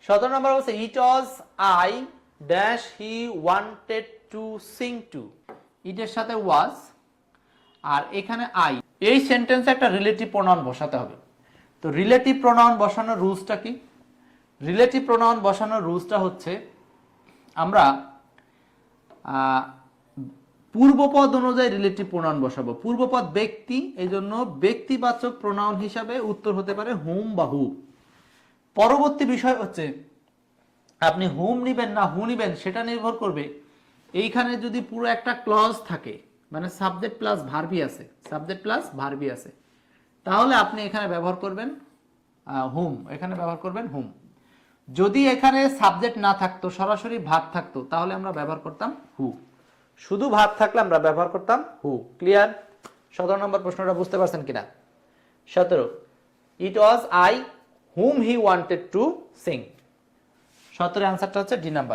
17 number হচ্ছে it was I dash he wanted to sing to. ইটের সাথে ওয়াজ আর এখানে আই, এই সেন্টেন্সে একটা রিলেটিভ প্রোনাউন বসাতে হবে। তো রিলেটিভ প্রোনাউন বসানোর রুলসটা কি? রিলেটিভ প্রোনাউন বসানোর রুলসটা হচ্ছে আমরা পূর্বপদ অনুযায়ী রিলেটিভ প্রোনাউন বসাবো। পূর্বপদ ব্যক্তি, এই জন্য ব্যক্তিবাচক প্রোনাউন হিসাবে উত্তর হতে পারে হুম বা হু। পরবর্তী বিষয় হচ্ছে আপনি হুম নিবেন না হু নিবেন সেটা নির্ভর করবে এইখানে যদি পুরো একটা ক্লজ থাকে, মানে সাবজেক্ট প্লাস ভার্বি আছে, সাবজেক্ট প্লাস ভার্বি আছে, তাহলে আপনি এখানে ব্যবহার করবেন হুম, এখানে ব্যবহার করবেন হুম। যদি এখানে সাবজেক্ট না থাকতো, সরাসরি ভার্ব থাকতো, তাহলে আমরা ব্যবহার করতাম হু। শুধু ভার্ব থাকলে আমরা ব্যবহার করতাম হু। ক্লিয়ার? 17 নম্বর প্রশ্নটা বুঝতে পারছেন কিনা? 17, it was I hmm he wanted to sing. 17 আনসারটা হচ্ছে ডি নাম্বার।